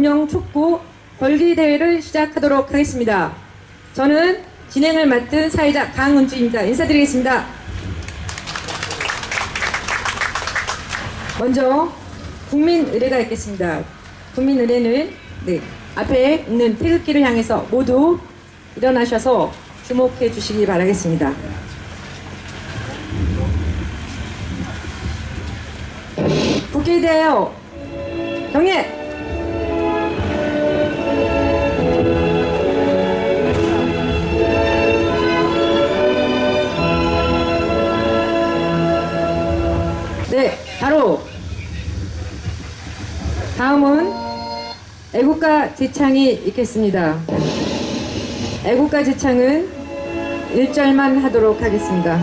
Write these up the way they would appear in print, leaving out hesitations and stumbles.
운영 촉구 벌기대회를 시작하도록 하겠습니다. 저는 진행을 맡은 사회자 강은주입니다. 인사드리겠습니다. 먼저 국민의례가 있겠습니다. 국민의례는 앞에 있는 태극기를 향해서 모두 일어나셔서 주목해 주시기 바라겠습니다. 국회에 대하여 경례! 네, 바로 다음은 애국가 제창이 있겠습니다. 애국가 제창은 1절만 하도록 하겠습니다.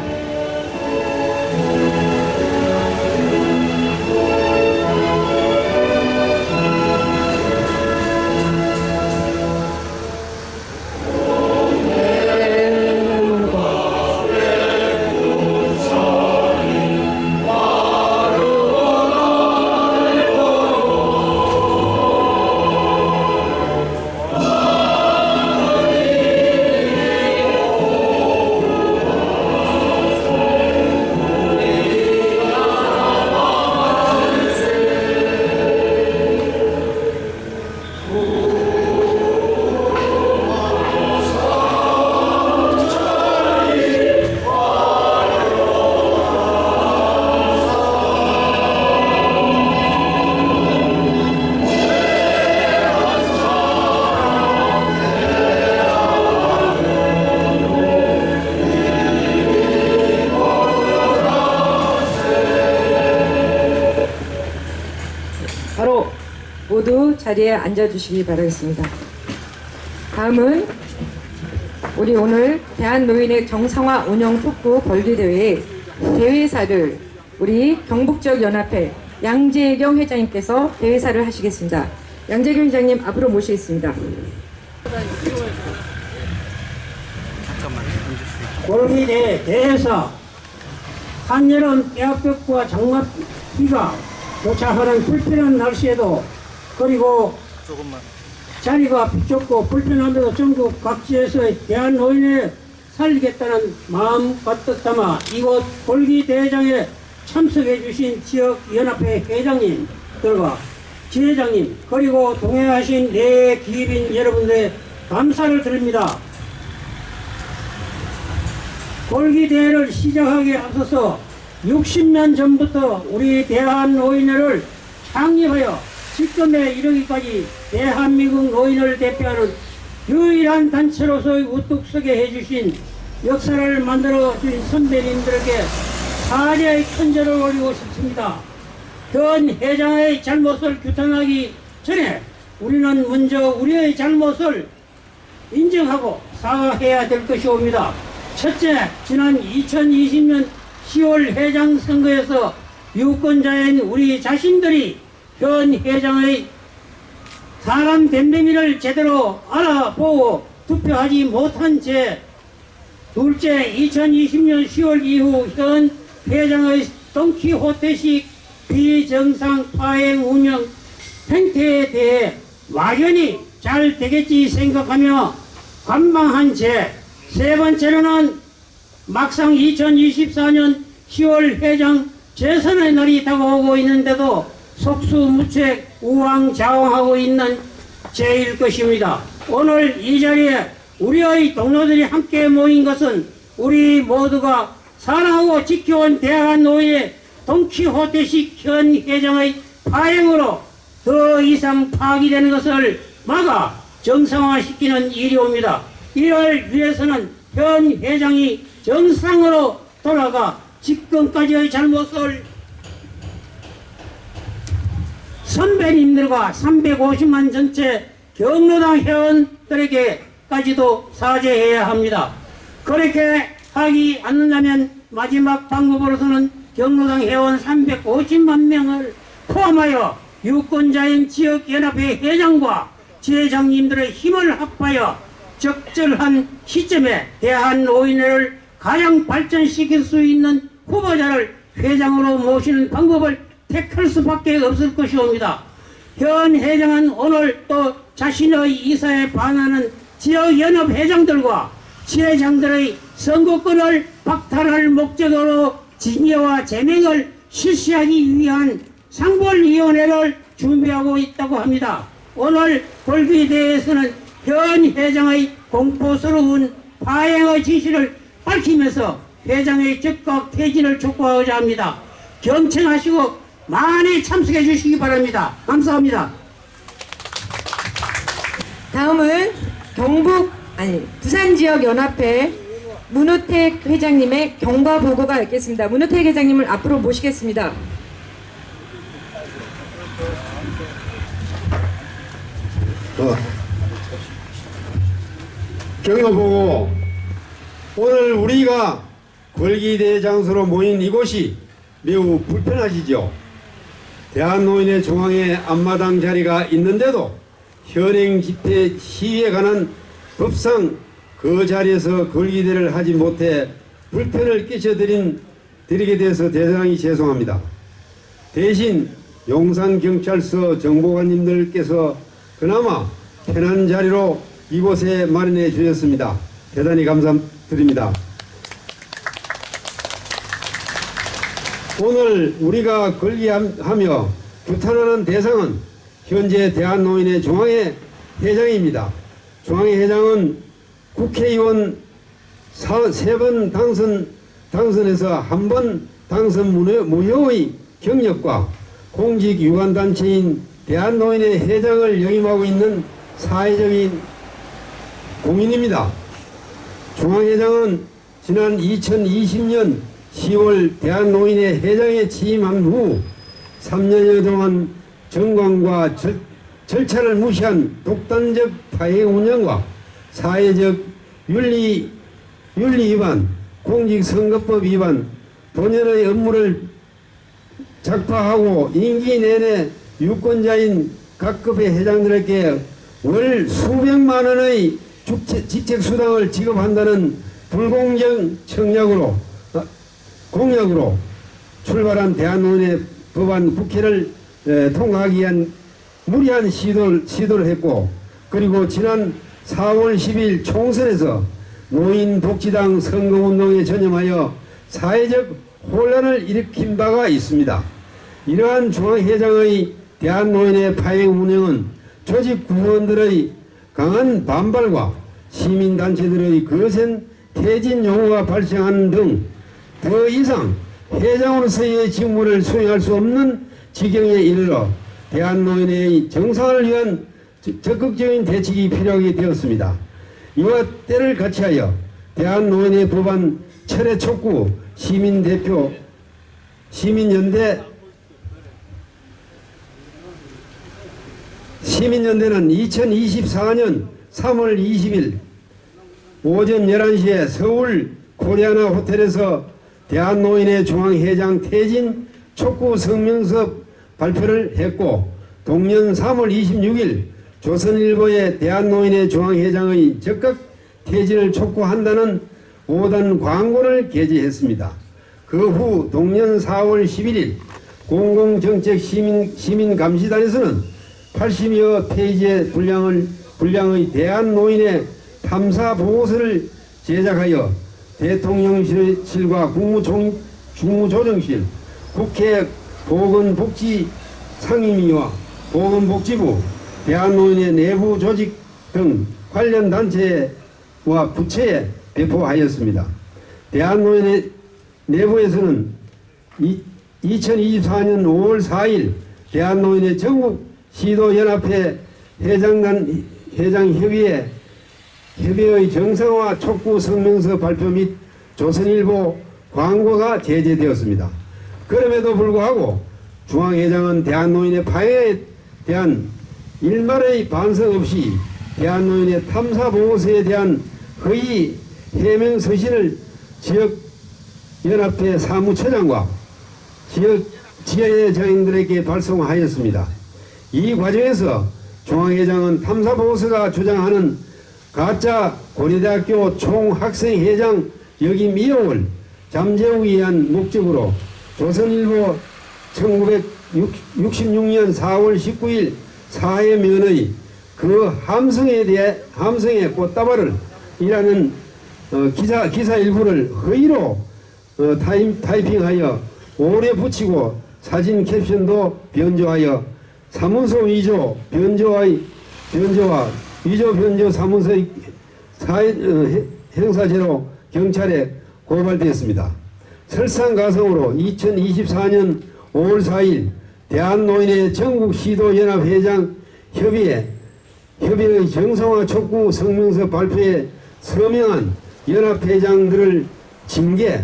바로 모두 자리에 앉아주시기 바라겠습니다. 다음은 우리 오늘 대한노인의 정상화 운영 촉구 벌기대회의 대회사를 우리 경북지역연합회 양재경 회장님께서 대회사를 하시겠습니다. 양재경 회장님 앞으로 모시겠습니다. 벌기대회 대회사 한여름 뼈벽과 장맛비가 교차하는 불편한 날씨에도 그리고 자리가 비좁고 불편함에도 전국 각지에서의 대한노인을 살리겠다는 마음 가득 담아 이곳 벌기대회장에 참석해 주신 지역연합회 회장님들과 지회장님 그리고 동행하신 내 기빈 여러분들의 감사를 드립니다. 벌기대회를 시작하기에 앞서서 60년 전부터 우리 대한노인회를 창립하여 지금에 이르기까지 대한민국 노인을 대표하는 유일한 단체로서의 우뚝 서게 해주신 역사를 만들어준 선배님들에게 사죄의 큰절을 올리고 싶습니다. 현 회장의 잘못을 규탄하기 전에 우리는 먼저 우리의 잘못을 인정하고 사과해야 될 것이옵니다. 첫째, 지난 2020년 10월 회장 선거에서 유권자인 우리 자신들이 현 회장의 사람 됨됨이를 제대로 알아보고 투표하지 못한 채 둘째, 2020년 10월 이후 현 회장의 돈키호테식 비정상 파행 운영 행태에 대해 막연히 잘 되겠지 생각하며 관망한 채 세 번째로는 막상 2024년 10월 회장 재선의 날이 다가오고 있는데도 속수무책 우왕좌왕하고 있는 제일 것입니다. 오늘 이 자리에 우리의 동료들이 함께 모인 것은 우리 모두가 사랑하고 지켜온 대한노인의 돈키호테식 현 회장의 파행으로 더 이상 파기되는 것을 막아 정상화시키는 일이옵니다. 이를 위해서는 현 회장이 정상으로 돌아가 지금까지의 잘못을 선배님들과 350만 전체 경로당 회원들에게까지도 사죄해야 합니다. 그렇게 하지 않는다면 마지막 방법으로서는 경로당 회원 350만 명을 포함하여 유권자인 지역연합회 회장과 지회장님들의 힘을 합하여 적절한 시점에 대한노인회를 가장 발전시킬 수 있는 후보자를 회장으로 모시는 방법을 택할 수밖에 없을 것이옵니다. 현 회장은 오늘 또 자신의 이사에 반하는 지역연합 회장들과 지회장들의 선거권을 박탈할 목적으로 징계와 제명을 실시하기 위한 상벌위원회를 준비하고 있다고 합니다. 오늘 벌기대회에서는 현 회장의 공포스러운 파행의 진실을 밝히면서 회장의 즉각 퇴진을 촉구하고자 합니다. 경청하시고 많이 참석해 주시기 바랍니다. 감사합니다. 다음은 부산지역연합회 문우택 회장님의 경과 보고가 있겠습니다. 문우택 회장님을 앞으로 모시겠습니다. 경과 보고. 오늘 우리가 벌기대회 장소로 모인 이곳이 매우 불편하시죠. 대한노인의 중앙에 앞마당 자리가 있는데도 현행 집회 시위에 관한 법상 그 자리에서 걸기대를 하지 못해 불편을 끼쳐드리게 돼서 대단히 죄송합니다. 대신 용산경찰서 정보관님들께서 그나마 편한 자리로 이곳에 마련해 주셨습니다. 대단히 감사드립니다. 오늘 우리가 걸기하며 규탄하는 대상은 현재 대한노인의 중앙회 회장입니다. 중앙회 회장은 국회의원 3번 당선에서 한 번 당선 무효의 경력과 공직 유관단체인 대한노인의 회장을 역임하고 있는 사회적인 공인입니다. 중앙회장은 지난 2020년 10월 대한노인의 회장에 취임한 후 3년여 동안 정관과 절차를 무시한 독단적 파행 운영과 사회적 윤리 위반, 공직선거법 위반, 본연의 업무를 작파하고 임기 내내 유권자인 각급의 회장들에게 월 수백만 원의 직책수당을 지급한다는 불공정 공약으로 출발한 대한노인의 법안 국회를 통과하기 위한 무리한 시도를 했고, 그리고 지난 4월 10일 총선에서 노인복지당 선거운동에 전념하여 사회적 혼란을 일으킨 바가 있습니다. 이러한 중앙회장의 대한노인의 파행 운영은 조직 구성원들의 강한 반발과 시민단체들의 거센 퇴진 요구가 발생하는 등 더 이상 회장으로서의 직무를 수행할 수 없는 지경에 이르러 대한노인의 정상화를 위한 적극적인 대책이 필요하게 되었습니다. 이와 때를 같이하여 대한노인의 법안 철회 촉구 시민연대는 2024년 3월 20일 오전 11시에 서울 코리아나 호텔에서 대한노인의 중앙회장 퇴진 촉구 성명서 발표를 했고, 동년 3월 26일 조선일보에 대한노인의 중앙회장의 적극 퇴진을 촉구한다는 보단 광고를 게재했습니다. 그 후 동년 4월 11일 공공정책 시민감시단에서는 80여 페이지의 분량의 대한노인의 탐사보고서를 제작하여 대통령실과 국무조정실, 국회 보건복지상임위와 보건복지부, 대한노인의 내부 조직 등 관련 단체와 부처에 배포하였습니다. 대한노인의 내부에서는 2024년 5월 4일 대한노인의 전국시도연합회 회장협의회의 정상화 촉구 성명서 발표 및 조선일보 광고가 제재되었습니다. 그럼에도 불구하고 중앙회장은 대한노인의 파행에 대한 일말의 반성 없이 대한노인의 탐사보고서에 대한 허위 해명서신을 지역연합회 사무처장과 지회장들에게 발송하였습니다. 이 과정에서 중앙회장은 탐사보고서가 주장하는 가짜 고려대학교 총학생회장 역임 의혹을 잠재우기 위한 목적으로 조선일보 1966년 4월 19일 사회면의 그 함성의 꽃다발을 이라는 기사 일부를 허위로 타이핑하여 오래 붙이고 사진 캡션도 변조하여 사문서 위조 변조와 위조 변조 사문서의 행사죄로 경찰에 고발되었습니다. 설상가성으로 2024년 5월 4일 대한노인의 전국시도연합회장 협의의 정상화 촉구 성명서 발표에 서명한 연합회장들을 징계,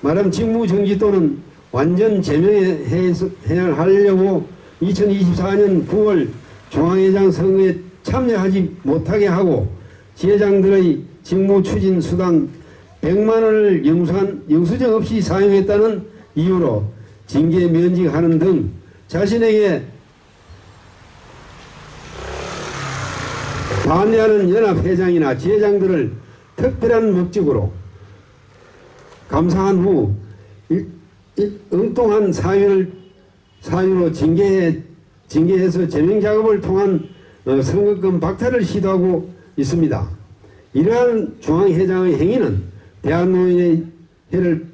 말하면 직무정지 또는 완전 제명해야 하려고 2024년 9월 중앙회장 선거에 참여하지 못하게 하고 지회장들의 직무 추진 수당 100만원을 영수증 없이 사용했다는 이유로 징계 면직하는 등 자신에게 반대하는 연합회장이나 지회장들을 특별한 목적으로 감사한 후 엉뚱한 사유로 징계해서 제명작업을 통한 선거권 박탈을 시도하고 있습니다. 이러한 중앙회장의 행위는 대한노인의 회를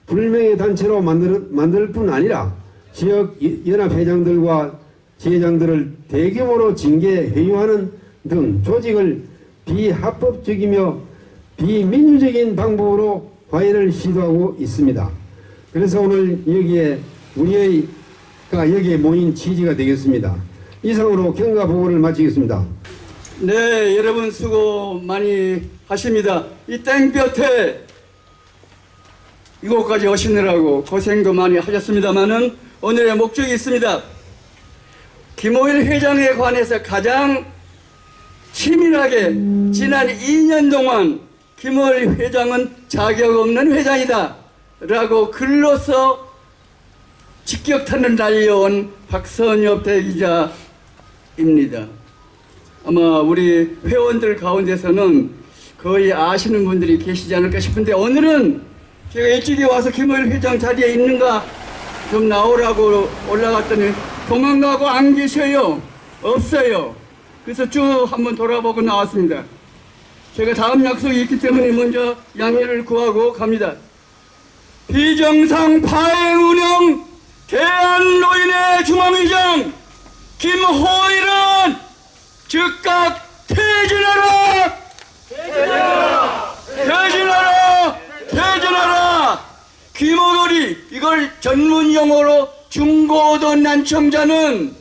불명예 단체로 만들 뿐 아니라 지역 연합회장들과 지회장들을 대규모로 징계 회유하는 등 조직을 비합법적이며 비민주적인 방법으로 화해를 시도하고 있습니다. 그래서 오늘 여기에 모인 취지가 되겠습니다. 이상으로 경과 보고를 마치겠습니다. 네, 여러분 수고 많이 하십니다. 이 땡볕에 이곳까지 오시느라고 고생도 많이 하셨습니다만은 오늘의 목적이 있습니다. 김호일 회장에 관해서 가장 치밀하게 지난 2년 동안 김호일 회장은 자격 없는 회장이다 라고 글로서 직격탄을 날려온 박선엽 대기자입니다. 아마 우리 회원들 가운데서는 거의 아시는 분들이 계시지 않을까 싶은데, 오늘은 제가 일찍이 와서 김호일 회장 자리에 있는가 좀 나오라고 올라갔더니 도망가고 안 계셔요. 없어요. 그래서 쭉 한번 돌아보고 나왔습니다. 제가 다음 약속이 있기 때문에 먼저 양해를 구하고 갑니다. 비정상 파행 운영 대한노인의 중앙회장 김호일은 즉각 퇴진하라! 퇴진하라! 퇴진하라! 퇴진하라! 김호일이, 이걸 전문 용어로 중고도 난청자는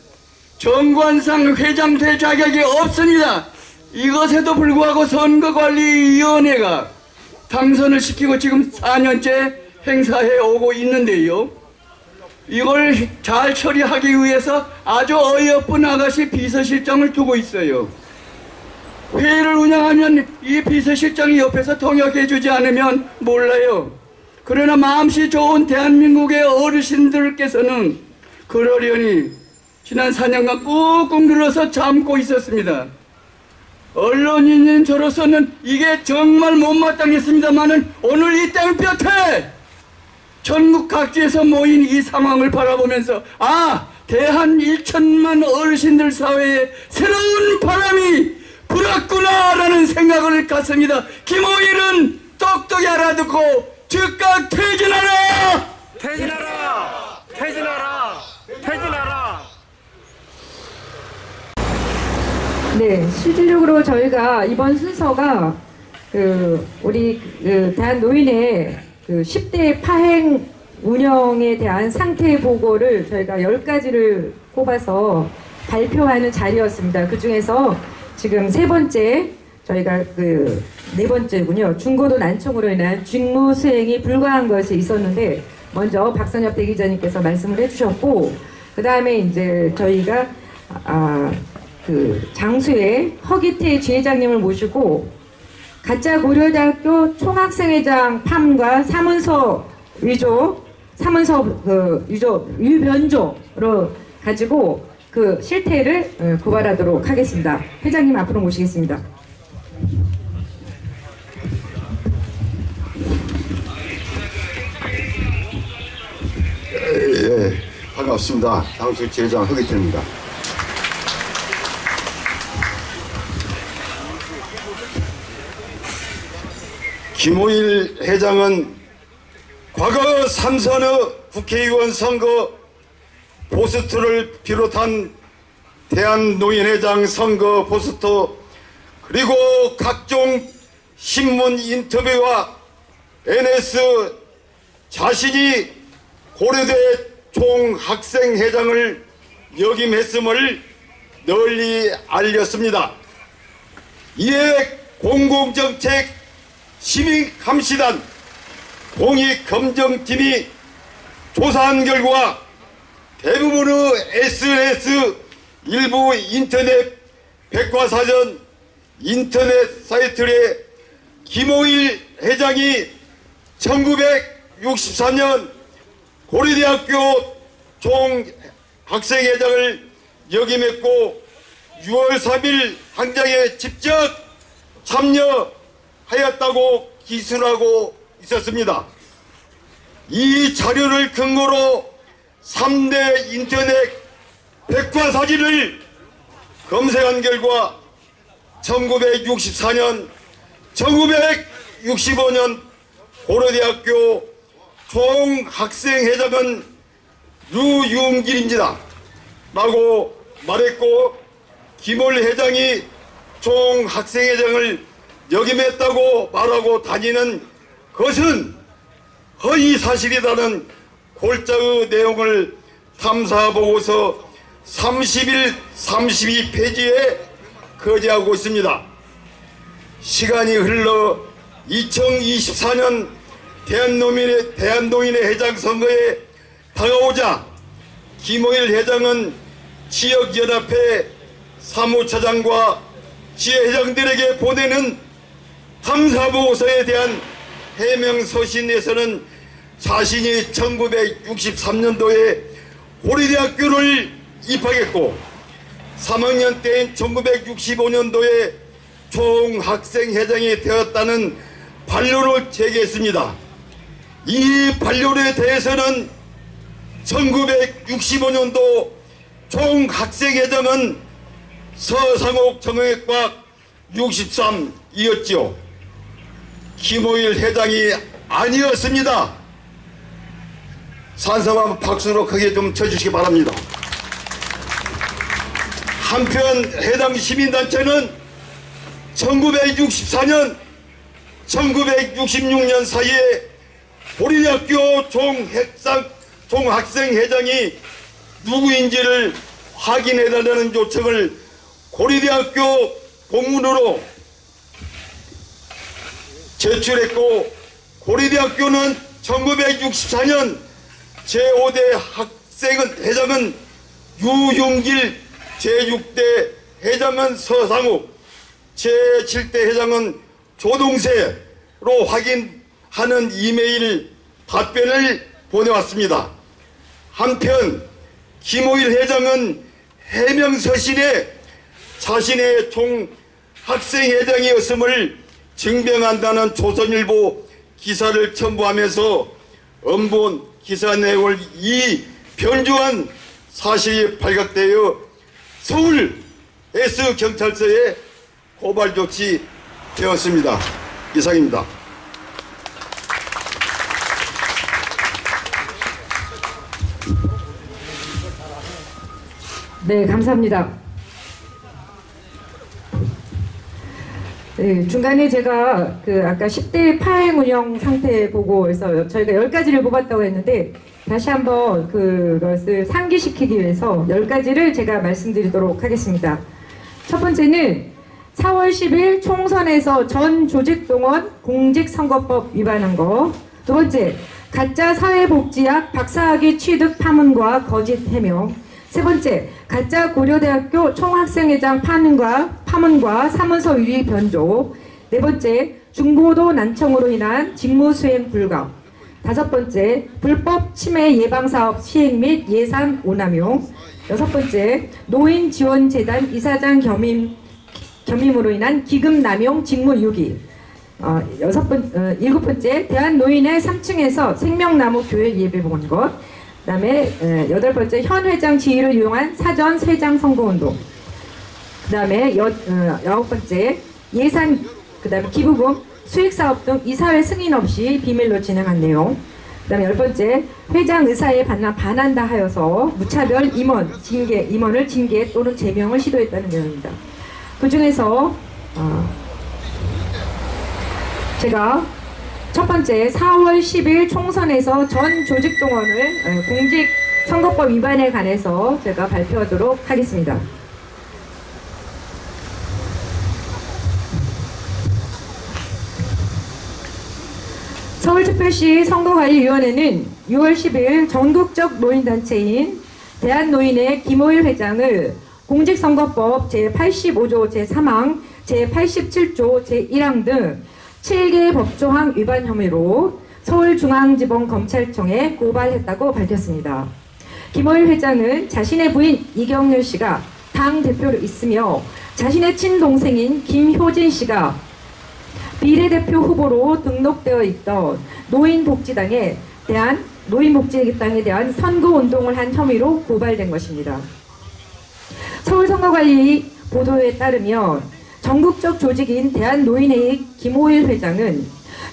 정관상 회장 될 자격이 없습니다. 이것에도 불구하고 선거관리위원회가 당선을 시키고 지금 4년째 행사해 오고 있는데요. 이걸 잘 처리하기 위해서 아주 어여쁜 아가씨 비서실장을 두고 있어요. 회의를 운영하면 이 비서실장이 옆에서 통역해주지 않으면 몰라요. 그러나 마음씨 좋은 대한민국의 어르신들께서는 그러려니 지난 4년간 꾹꾹 눌러서 참고 있었습니다. 언론인인 저로서는 이게 정말 못마땅했습니다만은 오늘 이 땡볕에 전국 각지에서 모인 이 상황을 바라보면서 대한 1천만 어르신들 사회에 새로운 바람이 불었구나라는 생각을 갖습니다. 김호일은 똑똑히 알아듣고 즉각 퇴진하라! 퇴진하라! 퇴진하라! 퇴진하라! 네, 실질적으로 저희가 이번 순서가 우리 대한노인의 10대 파행 운영에 대한 상태 보고를 저희가 10가지를 꼽아서 발표하는 자리였습니다. 그 중에서 지금 세 번째, 저희가 네 번째군요. 중고도 난청으로 인한 직무 수행이 불가한 것이 있었는데, 먼저 박선엽 대기자님께서 말씀을 해주셨고, 그 다음에 이제 저희가 장수의 허기태 지회장님을 모시고 가짜 고려대학교 총학생회장 팜과 사문서 유변조로 가지고 그 실태를 고발하도록 하겠습니다. 회장님 앞으로 모시겠습니다. 예, 반갑습니다. 장수 지회장 허기태입니다. 김호일 회장은 과거 삼선의 국회의원 선거 포스터를 비롯한 대한노인회장 선거 포스터 그리고 각종 신문 인터뷰와 NS 자신이 고려대 총학생회장을 역임했음을 널리 알렸습니다. 이에 공공정책 시민감시단 공익검정팀이 조사한 결과 대부분의 SNS, 일부 인터넷 백과사전, 인터넷 사이트에 김호일 회장이 1964년 고려대학교 총학생회장을 역임했고 6월 3일 항장에 직접 참여하였다고 기술하고 있었습니다. 이 자료를 근거로 3대 인터넷 백과사전을 검색한 결과 1964년, 1965년 고려대학교 총학생회장은 류윤길입니다 라고 말했고, 김호일 회장이 총학생회장을 역임했다고 말하고 다니는 것은 허위사실이라는 골자의 내용을 탐사보고서 31, 32페이지에 거제하고 있습니다. 시간이 흘러 2024년 대한노인의 회장 선거에 다가오자 김호일 회장은 지역연합회 사무처장과 지회장들에게 보내는 탐사보고서에 대한 해명서신에서는 자신이 1963년도에 고려대학교를 입학했고 3학년 때인 1965년도에 총학생회장이 되었다는 반론을 제기했습니다. 이 반론에 대해서는 1965년도 총학생회장은 서상옥 정형외과 63이었죠. 김호일 회장이 아니었습니다. 산성한 박수로 크게 좀 쳐주시기 바랍니다. 한편 해당 시민단체는 1964년, 1966년 사이에 고려대학교 총학생회장이 누구인지를 확인해달라는 요청을 고려대학교 공문으로 제출했고, 고려대학교는 1964년 제5대 학생회장은 유윤길, 제6대 회장은 서상욱, 제7대 회장은 조동세로 확인하는 이메일 답변을 보내왔습니다. 한편 김호일 회장은 해명서신에 자신의 총학생회장이었음을 증명한다는 조선일보 기사를 첨부하면서 언본 기사 내용을 변조한 사실이 발각되어 서울 S경찰서에 고발 조치되었습니다. 이상입니다. 네, 감사합니다. 네, 중간에 제가 아까 10대 파행 운영 상태 보고에서 저희가 10가지를 뽑았다고 했는데 다시 한번 그것을 상기시키기 위해서 10가지를 제가 말씀드리도록 하겠습니다. 첫 번째는 4월 10일 총선에서 전 조직동원 공직선거법 위반한 거. 두 번째, 가짜 사회복지학 박사학위 취득 파문과 거짓 해명. 세 번째, 가짜 고려대학교 총학생회장 파문과 사문서 위리 변조. 네 번째, 중고도 난청으로 인한 직무수행 불가. 다섯 번째, 불법 치매 예방사업 시행 및 예산 오남용. 여섯 번째, 노인지원재단 이사장 겸임으로 인한 기금 남용 직무유기. 일곱 번째, 대한노인회 3층에서 생명나무 교회 예배 본 것. 그 다음에 여덟 번째, 현 회장 지위를 이용한 사전 세장 선거운동. 그 다음에 아홉 번째, 예산, 그 다음에 기부금 수익사업 등 이사회 승인 없이 비밀로 진행한 내용. 그 다음에 10번째, 회장 의사에 반한다 하여서 무차별 임원을 징계 또는 제명을 시도했다는 내용입니다. 그 중에서 제가 첫 번째 4월 10일 총선에서 전 조직동원을 공직선거법 위반에 관해서 제가 발표하도록 하겠습니다. 서울특별시 선거관리위원회는 6월 10일 전국적 노인단체인 대한노인의 김호일 회장을 공직선거법 제85조 제3항, 제87조 제1항 등 7개 법조항 위반 혐의로 서울중앙지방검찰청에 고발했다고 밝혔습니다. 김호일 회장은 자신의 부인 이경렬 씨가 당대표로 있으며 자신의 친동생인 김효진 씨가 비례대표 후보로 등록되어 있던 노인복지당에 대한 선거운동을 한 혐의로 고발된 것입니다. 서울선거관리 보도에 따르면 전국적 조직인 대한노인회의 김호일 회장은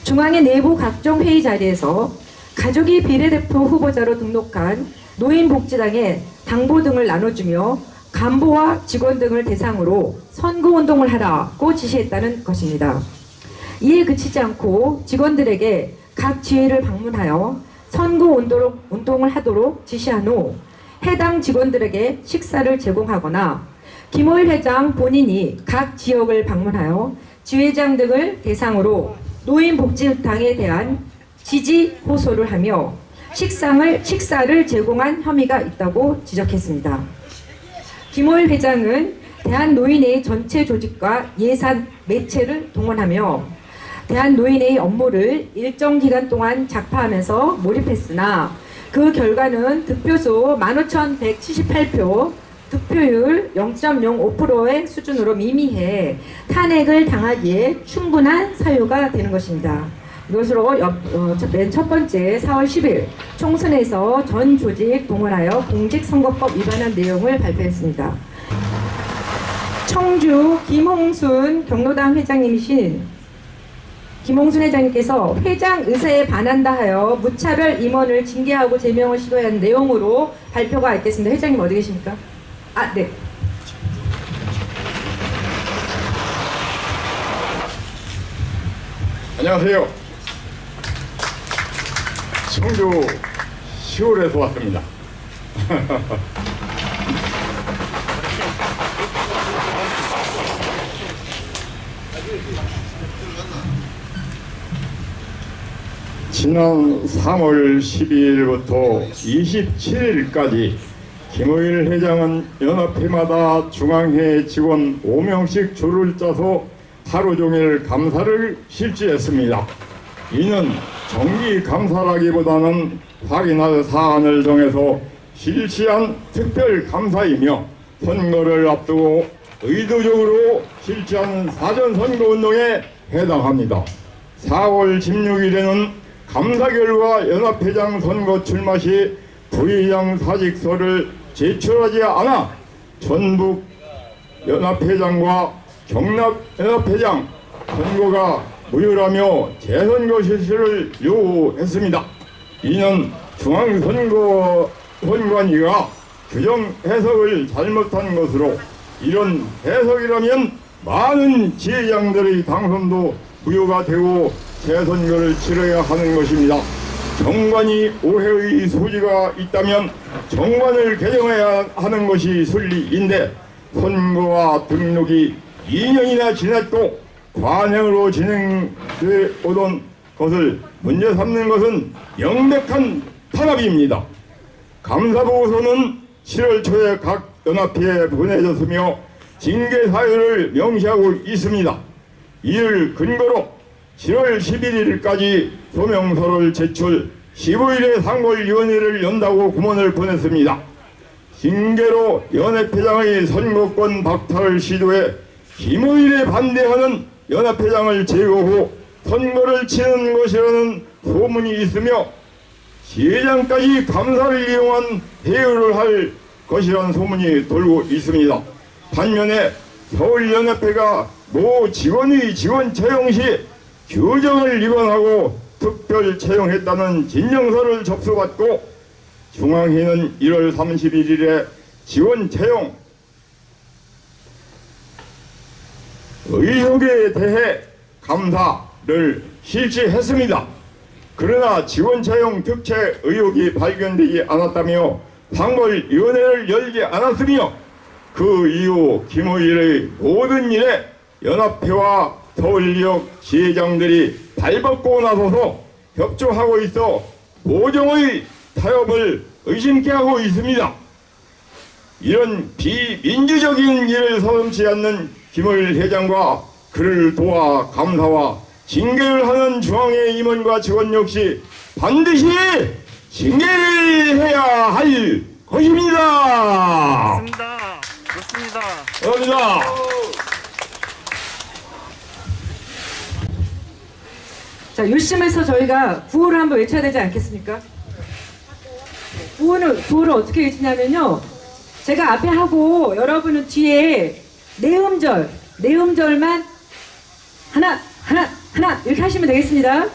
중앙의 내부 각종 회의 자리에서 가족이 비례대표 후보자로 등록한 노인복지당에 당보 등을 나눠주며 간부와 직원 등을 대상으로 선거운동을 하라고 지시했다는 것입니다. 이에 그치지 않고 직원들에게 각 지회를 방문하여 선거운동을 하도록 지시한 후 해당 직원들에게 식사를 제공하거나 김호일 회장 본인이 각 지역을 방문하여 지회장 등을 대상으로 노인복지당에 대한 지지 호소를 하며 식사를 제공한 혐의가 있다고 지적했습니다. 김호일 회장은 대한노인회의 전체 조직과 예산, 매체를 동원하며 대한노인회의 업무를 일정 기간 동안 작파하면서 몰입했으나 그 결과는 득표수 15,178표, 득표율 0.05%의 수준으로 미미해 탄핵을 당하기에 충분한 사유가 되는 것입니다. 이것으로 맨 첫 번째 4월 10일 총선에서 전 조직 동원하여 공직선거법 위반한 내용을 발표했습니다. 청주 김홍순 경로당 회장님이신 김홍순 회장님께서 회장 의사에 반한다 하여 무차별 임원을 징계하고 제명을 시도한 내용으로 발표가 있겠습니다. 회장님 어디 계십니까? 네. 안녕하세요. 청주 시골에서 왔습니다. 지난 3월 12일부터 27일까지 김호일 회장은 연합회마다 중앙회 직원 5명씩 줄을 짜서 하루 종일 감사를 실시했습니다. 이는 정기 감사라기보다는 확인할 사안을 정해서 실시한 특별 감사이며 선거를 앞두고 의도적으로 실시한 사전선거운동에 해당합니다. 4월 16일에는 감사 결과 연합회장 선거 출마 시 부의장 사직서를 제출하지 않아 전북 연합회장과 경남 연합회장 선거가 무효라며 재선거 실시를 요구했습니다. 이는 중앙선거관리가 규정 해석을 잘못한 것으로 이런 해석이라면 많은 지회장들의 당선도 무효가 되고 재선거를 치러야 하는 것입니다. 정관이 오해의 소지가 있다면 정관을 개정해야 하는 것이 순리인데 선거와 등록이 2년이나 지났고 관행으로 진행돼 오던 것을 문제 삼는 것은 명백한 탄압입니다. 감사보고서는 7월 초에 각 연합회에 보내졌으며 징계 사유를 명시하고 있습니다. 이를 근거로 7월 11일까지 소명서를 제출 15일에 상골위원회를 연다고 공문을 보냈습니다. 징계로 연합회장의 선거권 박탈을 시도해 김호일에 반대하는 연합회장을 제거 후 선거를 치는 것이라는 소문이 있으며 지회장까지 감사를 이용한 회유를 할 것이라는 소문이 돌고 있습니다. 반면에 서울연합회가 모 직원의 직원 채용 시 규정을 위반하고 특별 채용했다는 진정서를 접수받고 중앙회는 1월 31일에 지원 채용 의혹에 대해 감사를 실시했습니다. 그러나 지원 채용 특채 의혹이 발견되지 않았다며 상벌위원회를 열지 않았으며 그 이후 김의일의 모든 일에 연합회와 서울지역 지회장들이 발벗고 나서서 협조하고 있어 모종의 타협을 의심케 하고 있습니다. 이런 비민주적인 일을 서슴지 않는 김의일 회장과 그를 도와 감사와 징계를 하는 중앙회 임원과 직원 역시 반드시 징계를 해야 할 것입니다. 좋습니다. 좋습니다. 감사합니다. 자, 요심에서 저희가 구호를 한번 외쳐야 되지 않겠습니까? 구호를 어떻게 외치냐면요. 제가 앞에 하고 여러분은 뒤에 내음절만 하나 이렇게 하시면 되겠습니다.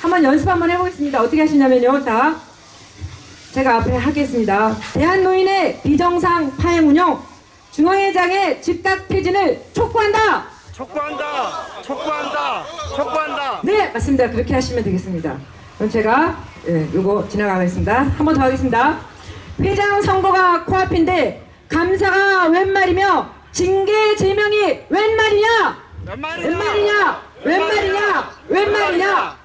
한번 연습 한번 해보겠습니다. 어떻게 하시냐면요. 자, 제가 앞에 하겠습니다. 대한노인의 비정상 파행 운영 중앙회장의 즉각 퇴진을 촉구한다. 촉구한다. 촉구한다. 촉구한다. 네, 맞습니다. 그렇게 하시면 되겠습니다. 그럼 제가 요거 지나가겠습니다. 한 번 더 하겠습니다. 회장 선거가 코앞인데 감사가 웬 말이며 징계 제명이 웬 말이냐? 웬 말이냐?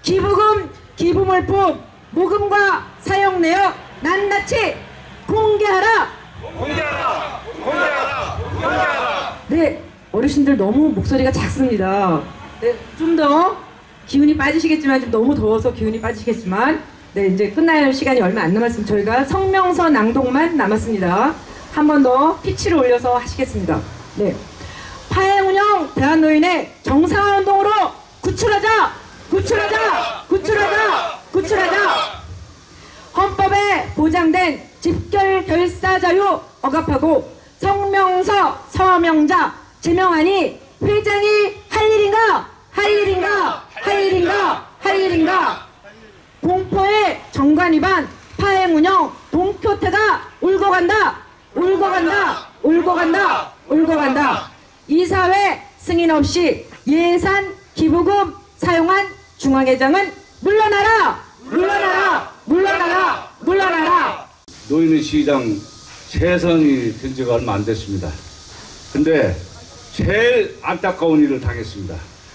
기부금, 기부물품, 모금과 사용 내역 낱낱이 공개하라. 네, 어르신들 너무 목소리가 작습니다. 네, 좀 더 기운이 빠지시겠지만 좀 너무 더워서 기운이 빠지시겠지만 네, 이제 끝날 시간이 얼마 안 남았습니다. 저희가 성명서 낭독만 남았습니다. 한 번 더 피치를 올려서 하시겠습니다. 네, 파행운영 대한노인의 정상화운동으로 구출하자. 헌법에 보장된 집결 결사 자유 억압하고 성명서 서명자 제명하니 회장이 할 일인가? 공포의 정관 위반 파행 운영 동표태가 울고 간다. 이사회 승인 없이 예산 기부금 사용한 중앙회장은 물러나라. 노인의 시장 재선이 된 지가 얼마 안 됐습니다. 근데 제일 안타까운 일을 당했습니다.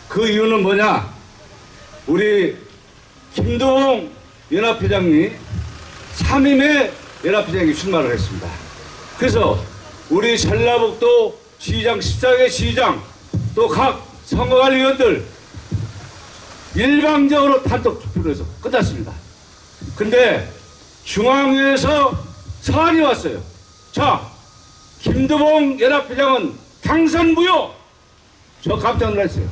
그 이유는 뭐냐? 우리 김동웅 연합회장이 3임의 연합회장이 출마를 했습니다. 그래서 우리 전라북도 시장 14개 시장 또 각 선거관리위원들 일방적으로 단독 투표를 해서 끝났습니다. 근데 중앙위에서 사안이 왔어요. 자, 김두봉 연합회장은 당선 무효. 저 깜짝 놀랐어요.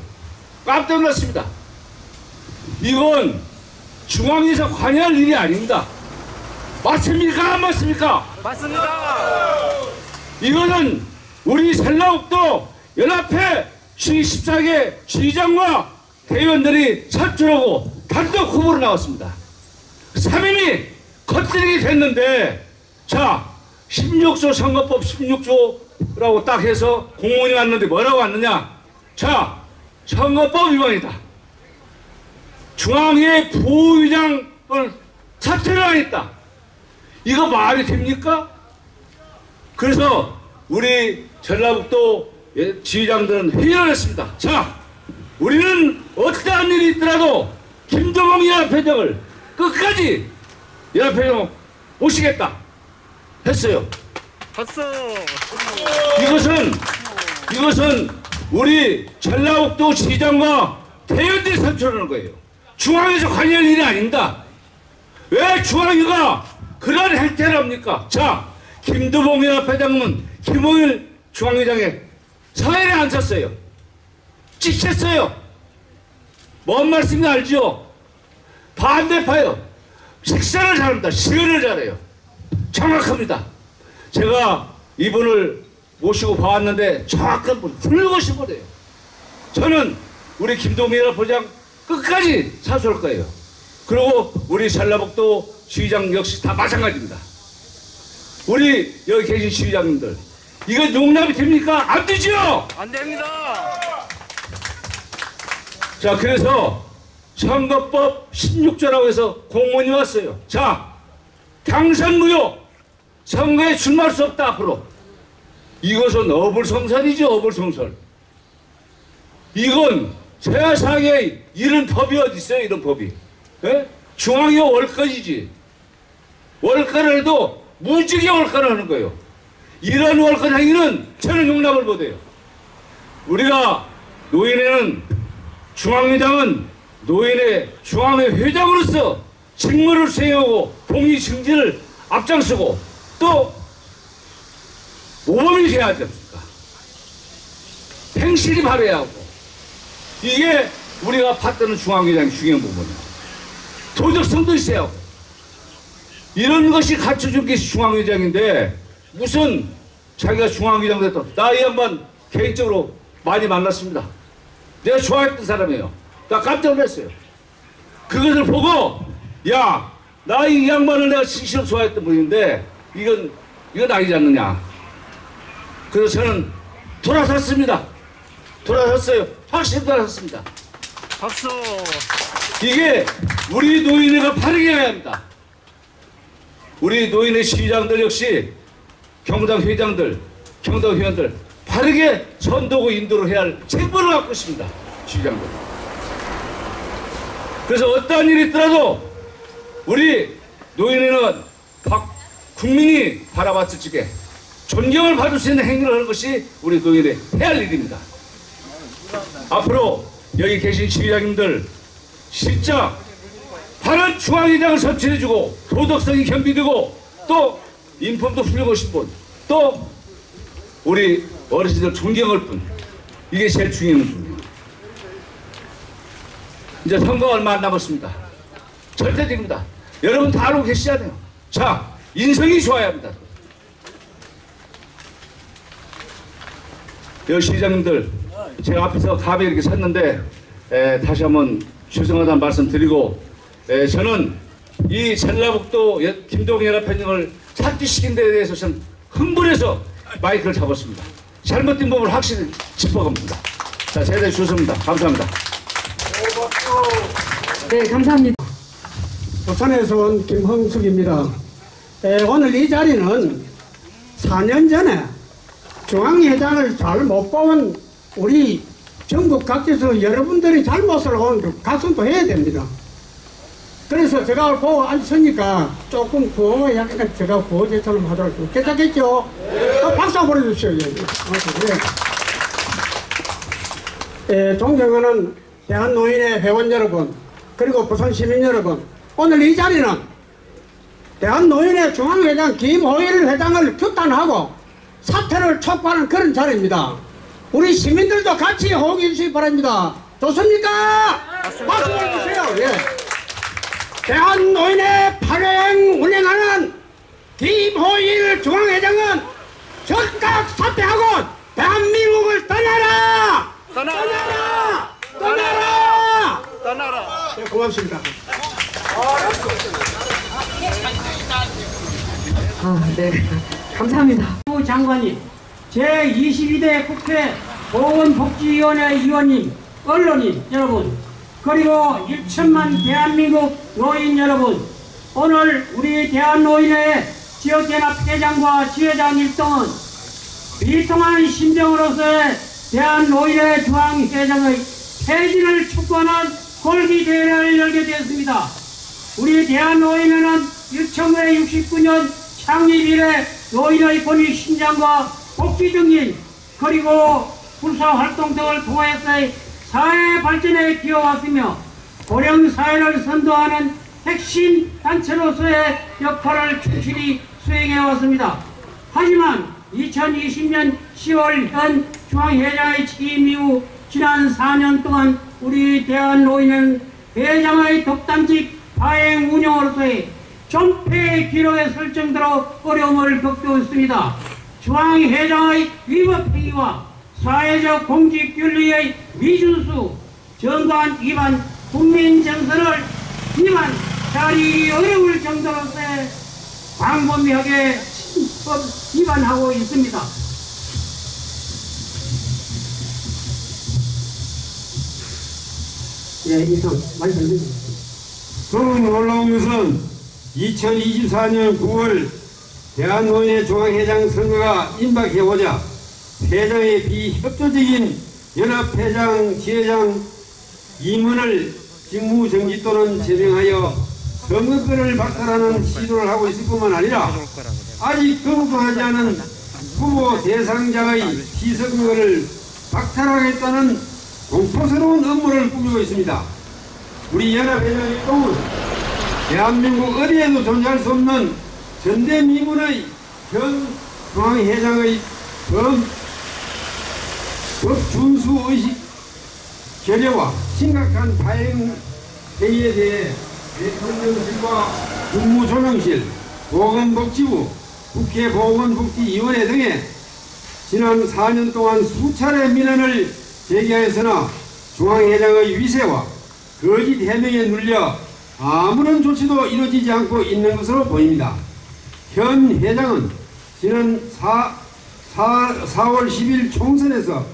깜짝 놀랐습니다. 이건 중앙위에서 관여할 일이 아닙니다. 맞습니까? 안 맞습니까? 맞습니다. 이거는 우리 전라북도 연합회 14개 시장과 대의원들이 선출하고 단독 후보로 나왔습니다. 3임이 거칠게 됐는데, 자, 16조 선거법 16조라고 딱 해서 공문이 왔는데 뭐라고 왔느냐? 자, 선거법 위반이다. 중앙회 부의장을 사퇴를 하겠다. 이거 말이 됩니까? 그래서 우리 전라북도 지휘장들은 회의를 했습니다. 자, 우리는 어떠한 일이 있더라도 김두봉 연합회장을 끝까지 연합회장 모시겠다 했어요. 박수. 이것은 우리 전라북도 시장과 대의원들이 선출하는 거예요. 중앙에서 관여할 일이 아닙니다. 왜 중앙위가 그런 행태를 합니까? 자, 김두봉 연합회장은 김의일 중앙회장에 서열에 앉았어요. 찍혔어요. 뭔 말씀인지 알죠? 반대파요. 식사를 잘합니다. 시연을 잘해요. 정확합니다. 제가 이분을 모시고 봐왔는데 정확한 분, 훌륭하신 분이에요. 저는 우리 김동민이나 부장 끝까지 사수할 거예요. 그리고 우리 전라북도 시장 역시 다 마찬가지입니다. 우리 여기 계신 시장님들, 이건 용납이 됩니까? 안 되죠? 안 됩니다. 자, 그래서 선거법 16조라고 해서 공문이 왔어요. 자, 당선무효, 선거에 출마할 수 없다 앞으로. 이것은 어불성설이죠, 어불성설. 이건 세상에 이런 법이 어디 있어요, 이런 법이. 예? 중앙이 월권이지. 월권을 해도 무지개 월권을 하는 거예요. 이런 월권 행위는 저는 용납을 못해요. 우리가 노인회는, 중앙회장은 노인회 중앙회 회장으로서 직무를 수행하고 공익 증진을 앞장서고 또 모범이 돼야 하지 않습니까? 행실이 바라야 하고, 이게 우리가 받드는 중앙회장의 중요한 부분이에요. 도덕성도 있어야 하고, 이런 것이 갖춰준 게 중앙회장인데 무슨 자기가 중앙회장 됐다. 나 이 양반 개인적으로 많이 만났습니다. 내가 좋아했던 사람이에요. 나 깜짝 놀랐어요. 그것을 보고, 야, 나 이 양반을 내가 진실로 좋아했던 분인데 이건 아니지 않느냐. 그래서 저는 돌아섰습니다. 돌아섰어요. 확실히 돌아섰습니다. 박수. 이게 우리 노인회가 바르게 해야 합니다. 우리 노인회 시장들 역시 경당 회장들, 경당 회원들 바르게 선도고 인도를 해야 할 책무를 갖고 있습니다. 시장들. 그래서 어떠한 일이 있더라도 우리 노인회는 국민이 바라봤을 적에 존경을 받을 수 있는 행위를 하는 것이 우리 노인회 해야 할 일입니다. 앞으로 여기 계신 시장님들 진짜 바른 중앙회장을 선출해주고 도덕성이 겸비되고 또 인품도 훌륭하신 분, 또 우리 어르신들 존경할 분, 이게 제일 중요한 분입니다. 이제 선거 얼마 안 남았습니다. 절대적입니다. 여러분 다 알고 계시잖아요. 자, 인성이 좋아야 합니다. 여기 시장님들, 제가 앞에서 가be 이렇게 섰는데 다시 한번 죄송하다는 말씀 드리고, 저는 이 전라북도 김동연합회장을 탈퇴시킨 데에 대해서 저는 흥분해서 마이크를 잡았습니다. 잘못된 부분을 확실히 짚어갑니다. 자, 제대로 주셨습니다. 감사합니다. 네, 감사합니다. 부산에서 온 김흥숙입니다. 오늘 이 자리는 4년 전에 중앙회장을 잘 못 뽑은 우리 전국 각지에서 여러분들이 잘못을 하는 각성도 해야 됩니다. 그래서 제가 보고 앉으니까 조금 구호 약간 제가 구호 제처럼 하도록 하겠습니다. 괜찮겠죠? 박수 한번 보내주십시오. 존경하는 대한노인회 회원 여러분, 그리고 부산 시민 여러분, 오늘 이 자리는 대한노인회 중앙회장 김호일 회장을 규탄하고 사퇴를 촉구하는 그런 자리입니다. 우리 시민들도 같이 호응해 주시기 바랍니다. 좋습니까? 박수 보내주세요. 예. 대한노인회 8회 운행하는 김호일 중앙회장은 즉각 사퇴하고 대한민국을 떠나라! 떠나라! 떠나라! 떠나라. 네, 고맙습니다. 네, 감사합니다. 장관님, 제22대 국회 보건복지위원회 위원님, 언론인 여러분, 그리고 1천만 대한민국 노인 여러분, 오늘 우리 대한노인회 지역연합 회장과 지회장 일동은 비통한 심정으로서의 대한노인회 중앙회장의 퇴진을 촉구하는 골기대회를 열게 되었습니다. 우리 대한노인회는 1969년 창립 이래 노인의 권익 신장과 복지 증진 그리고 불사활동 등을 통해서의 사회 발전에 기여왔으며 고령 사회를 선도하는 핵심 단체로서의 역할을 충실히 수행해 왔습니다. 하지만 2020년 10월 현 중앙회장의 취임 이후 지난 4년 동안 우리 대한노인은 회장의 독단직 파행 운영으로서의 존폐의 기록에 설 정도로 어려움을 겪고 있습니다. 중앙회장의 위법 행위와 사회적 공직윤리의 미준수, 정관 위반, 국민 정서를 자리 어려울 정도로서의 광범위하게 법 위반하고 있습니다. 예, 이상 말씀드립니다. 처음 올라온 것은 2024년 9월 대한노인회 중앙회장 선거가 임박해오자 회장의 비협조적인 연합회장, 지회장 임원을 직무정지 또는 제명하여 선거권을 박탈하는 시도를 하고 있을 뿐만 아니라 아직 검토하지 않은 후보 대상자의 피선거를 박탈하겠다는 공포스러운 업무를 꾸미고 있습니다. 우리 연합회장 일동은 대한민국 어디에도 존재할 수 없는 전대미문의 현 중앙회장의 법 준수의식 결여와 심각한 파행 행위에 대해 대통령실과 국무조정실, 보건복지부, 국회 보건복지위원회 등에 지난 4년 동안 수차례 민원을 제기하였으나 중앙회장의 위세와 거짓 해명에 눌려 아무런 조치도 이루어지지 않고 있는 것으로 보입니다. 현 회장은 지난 4월 10일 총선에서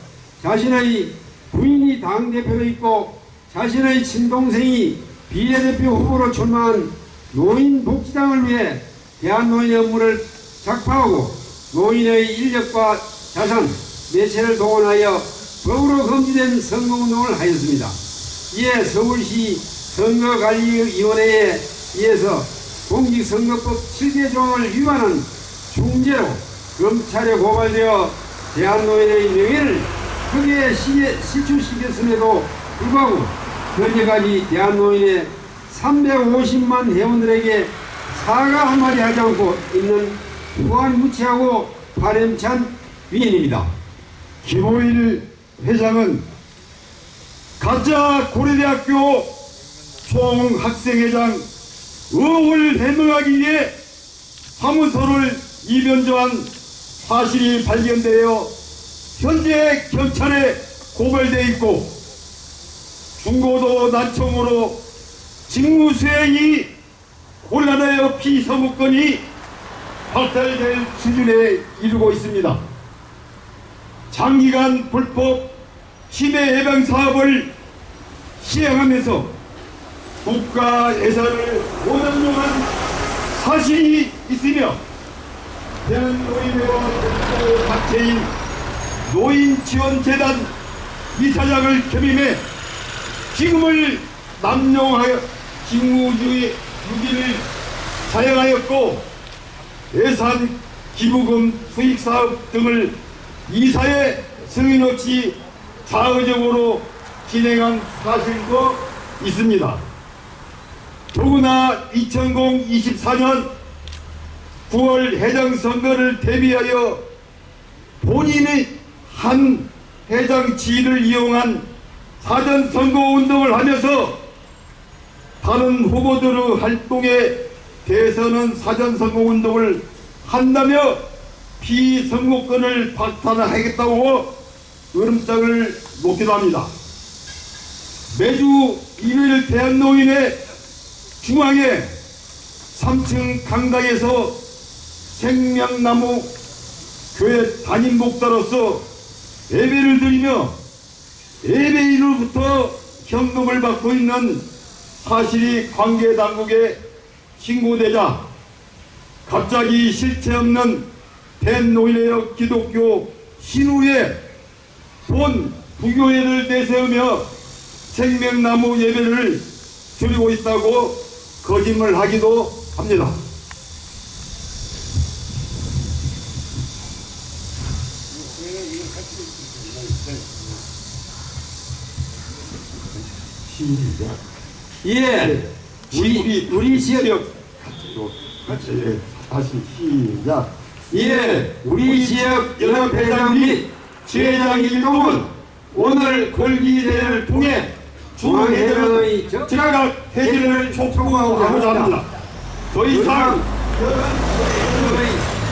자신의 부인이 당대표로 있고 자신의 친동생이 비례대표 후보로 출마한 노인복지당을 위해 대한노인의 업무를 작파하고 노인의 인력과 자산, 매체를 동원하여 법으로 금지된 선거운동을 하였습니다. 이에 서울시 선거관리위원회에 의해서 공직선거법 7개 조항을 위반한 중죄로 검찰에 고발되어 대한노인의 명예를 크게 실추시켰음에도 불구하고 현재까지 대한노인의 350만 회원들에게 사과 한마디 하지 않고 있는 무한무치하고 파렴치한 위인입니다. 김호일 회장은 가짜 고려대학교 총학생회장 의혹을 해명하기 위해 사무소를 이변조한 사실이 발견되어 현재 경찰에 고발되어 있고 중고도 난청으로 직무수행이 곤란하여 피서무권이 박탈될 수준에 이르고 있습니다. 장기간 불법 치매 예방 사업을 시행하면서 국가 예산을 오남용한 사실이 있으며 대한노인회와 국가 단체인 노인지원재단 이사장을 겸임해 기금을 남용하여 직무유기를 사용하였고 예산 기부금 수익사업 등을 이사회 승인 없이 자의적으로 진행한 사실도 있습니다. 더구나 2024년 9월 회장 선거를 대비하여 본인의 한 회장 지위를 이용한 사전 선거 운동을 하면서 다른 후보들의 활동에 대해서는 사전 선거 운동을 한다며 피선거권을 박탈하겠다고 으름장을 놓기도 합니다. 매주 일요일 대한노인회 중앙에 3층 강당에서 생명나무 교회 담임 목사로서 예배를 드리며 예배인으로부터 현금을 받고 있는 사실이 관계당국에 신고되자 갑자기 실체 없는 대한노인회 기독교 신우회 본 부교회를 내세우며 생명나무 예배를 드리고 있다고 거짓말하기도 합니다. 예, 우리 지역 다시 시작. 예, 우리 지역 연합회장 및 지회장 일동은 오늘 골기대회를 통해 중앙회장의 즉각 해지를 촉구하고자 합니다. 더 이상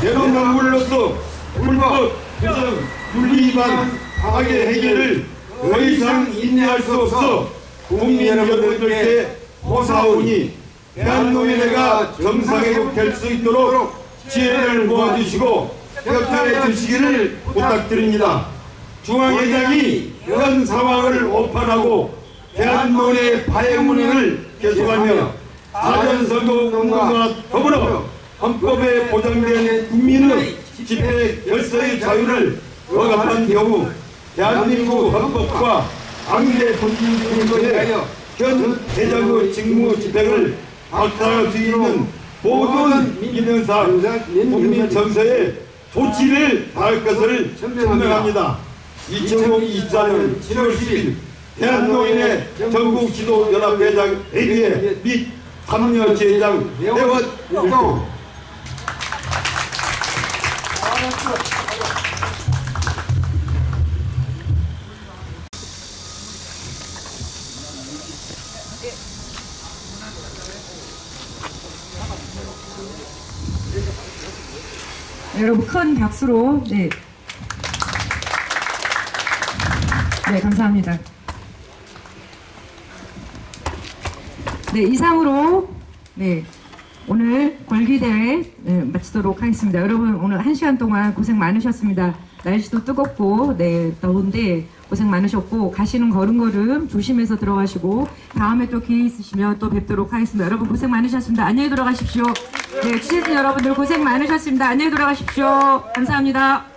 내로남불로서 불법, 회장, 윤리 위반, 파괴 행위를 더 이상 인내할 수 없어 국민 여러분들께 호소하오니 대한노인회가 정상회복될 수 있도록 지혜를 모아주시고 협조해 주시기를 부탁드립니다. 중앙회장이 현 상황을 오판하고 대한노인회 파행운행을 계속하며 사전선거운동과 더불어 헌법에 보장된 국민의 집회 결사의 자유를 억압한 경우 대한민국 헌법과 강제 본질주의에 현 회장의 직무 집행을 박탈할 수 있는 모든 민영상 국민 정서에 조치를 다할 것을 천명합니다. 2024년 7월 10일 대한노인회 전국지도연합회장 회의회 및 참여지회장 회원 일동. 여러분 큰 박수로 네 감사합니다. 네 이상으로 네 오늘 골기대회 마치도록 하겠습니다. 여러분 오늘 1시간 동안 고생 많으셨습니다. 날씨도 뜨겁고 네 더운데 고생 많으셨고 가시는 걸음걸음 조심해서 들어가시고 다음에 또 기회 있으시면 또 뵙도록 하겠습니다. 여러분 고생 많으셨습니다. 안녕히 돌아가십시오. 네 취재진 여러분들 고생 많으셨습니다. 안녕히 돌아가십시오. 감사합니다.